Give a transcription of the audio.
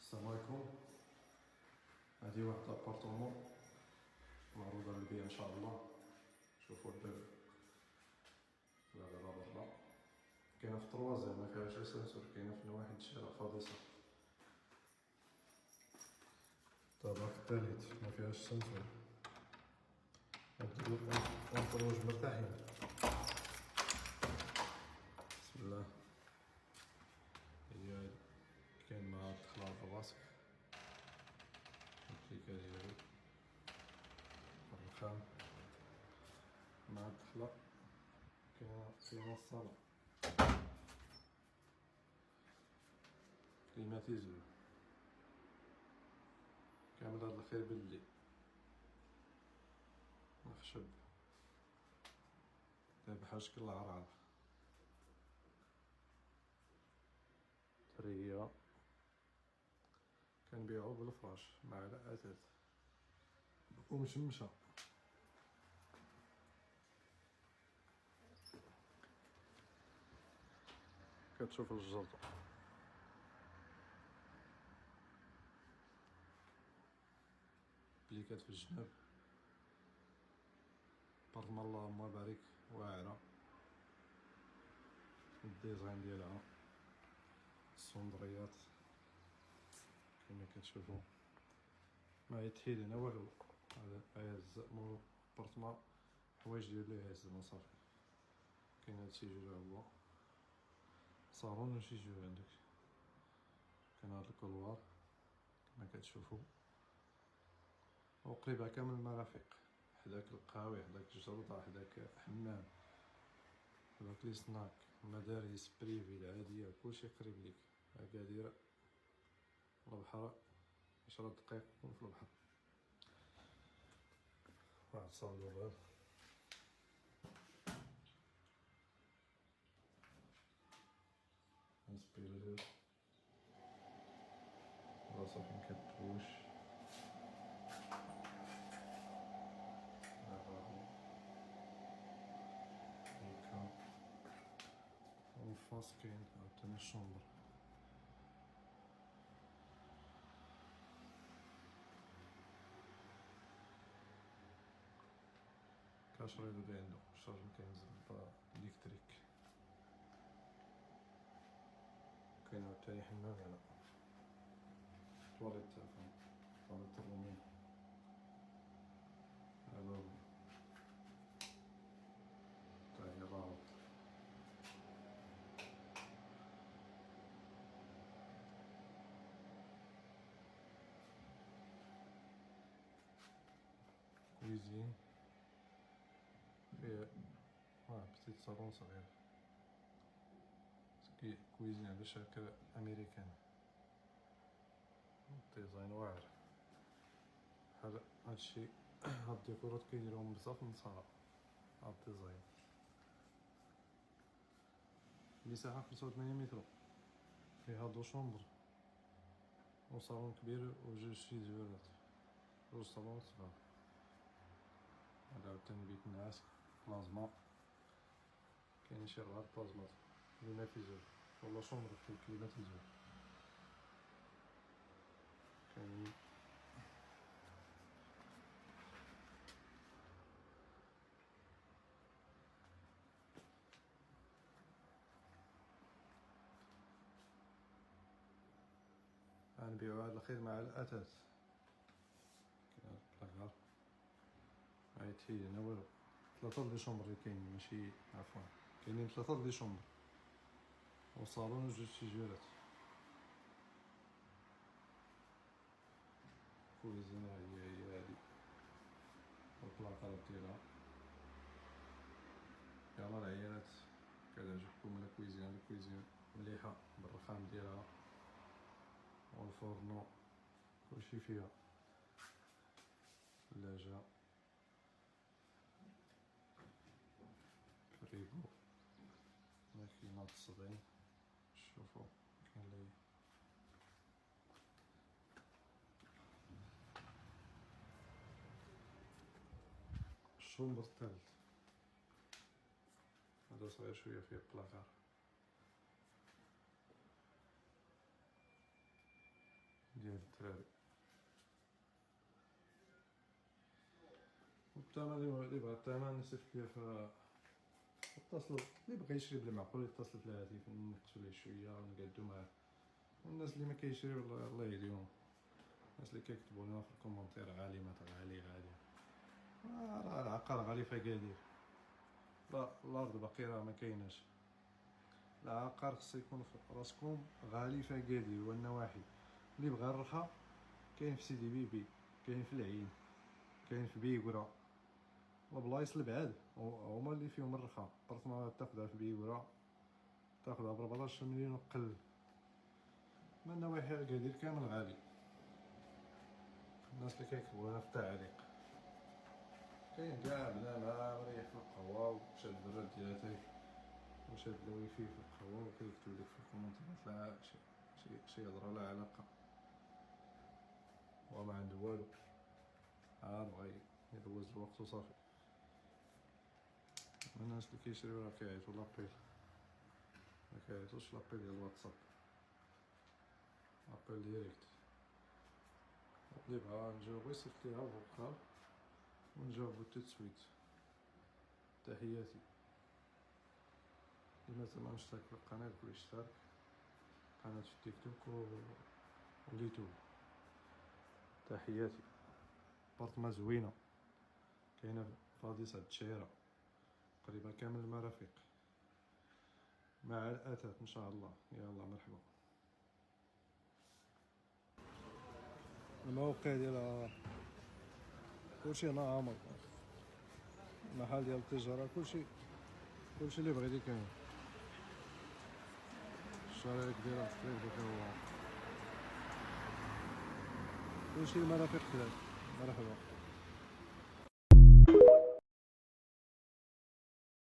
السلام عليكم. هادي واحد لابارتومون معروضة للبيع ان شاء الله. شوفوا الباب غير برا، كاينه في طروازيام ما فيهاش اسانسور، كاينه في نواحي الشارع خالصة. الطابق الثالث ما فيهاش اسانسور، ونخرج مرتاحين. بسم الله. هي كاين مع الدخلة لراسك البليكا ديالو الرخام مع الدخلة. كاينه الصالة كليماتيزور كامل. هاد الخير باللي الخشب داير بحال شكل العرعر. ترية كنبيعو بالفراش مع الأثاث ومشمشة. كتشوف الجرة بليكات في الجناب. بارتما اللهم بارك واعرة. الديزاين ديالها الصندريات كما كتشوفو ما يتحيد هنا والو. هذا هز مول بارتما الحوايج ديالو يهز من صافي. كاين هاد السيجور هو صالون وسيجور عندك. كاين هاد الكولوار كما كتشوفو وقريبة كامل المرافق، حداك القهاوي، حداك الجردة، حداك حمام، حداك لي سناك، مدارس بريفي العادية، كلشي قريب ليك. أكادير البحر 10 دقائق تكون في البحر. واحد الصندوق انسبيرير راسو فين كتبوش. هاكا والفاس كاين عاوتاني الشومبر. كاش ريدو اللي عندو الشارج كينزل بالإلكتريك. كاين عاوتاني حمام هنا، طواليت تاعهم، طواليت الرومية. هذا هو تا هي رابط. كويزين فيه بتيت صالون صغير. كويزين على شكل أمريكان، ديزاين واعر. بحال هادشي هاد الديكورات كيديروهم بزاف من صالة. هاد الديزاين مساحة 85 متر، فيها دو شومبر وصالون كبير وجوج سيزورات، جوج صالون صغار. هذا عاوتاني بيت النعاس بلازما. كاين شي غير بلازما كليماتيزور ولا شومبر فيه كليماتيزور. كاين غنبيعو هاد الخير مع الأثاث. كاين هاد البلاكار ما يتحيد هنا والو. 3 دي شومبر اللي كاينين، ماشي عفوا كاينين 3 دي شومبر وصالون وجوج سيجورات. كويزينة هي هادي والبلاكارات ديالها. يلا العيالات كتعجبكم الكويزينة، الكويزينة مليحة بالرخام ديالها والفورنو كلشي فيها. ثلاجة، فريغو، ماكينة تصدين. شوفو كاين لي الشومبر الثالث، هذا صغير شوية فيه بلاكار. هاد الدراري. والثمن اللي بغا الثمن يصيفط ليا في اتصلوا، اللي بغا يشري بالمعقول يتصل في الهاتف ننقصوا ليه شويه ونقادو معاه. والناس اللي ما كيشريو الله يهديهم، الناس اللي كيكتبوا لنا في الكومونتير غالي غالي راه العقار غالي في أكادير. لا الارض باقي راه ما كايناش. العقار خصو يكون في راسكم غالي في أكادير والنواحي. اللي بغا الرخا كاين في سيدي بيبي، كاين في العين، كاين في بيقرا، البلايص البعاد هما اللي فيهم الرخا. برطمانات تاخدها في بيقرا تاخدها ب 14 مليون وقل. من نواحي أكادير كامل غالي. الناس اللي كيكتبوا لنا في التعليق كاين كاع بنادم مريح في القهوة وشاد البراد ديالاتيه وشاد الويفي في القهوة وكيكتب لك في الكومونتيرات لا شي هضرة لا علاقة، هو ما عنده والو، بغا يدوز الوقت وصافي. الناس اللي كيشريو راه كيعيطو لابيل، ما كيعيطوش لابيل ديال الواتساب، لابيل ديريكت. اللي بغا نجاوبو يصيفط ليها فوكال ونجاوبو تو سويت. تحياتي. اللي مازال ما مشترك في القناة يدخل يشترك، قناة في التيك توك واليوتيوب. تحياتي. بارطما زوينة كاينة في فاديس هاد الشهيرة، قريبة كامل المرافق مع الأثاث إن شاء الله. يلا مرحبا. الموقع ديال كلشي هنا عامر، محل ديال التجارة، كلشي اللي بغيتي كاين. الشرائط ديالها تقريبا داك هو كلشي المرافق كذا. مرحبا.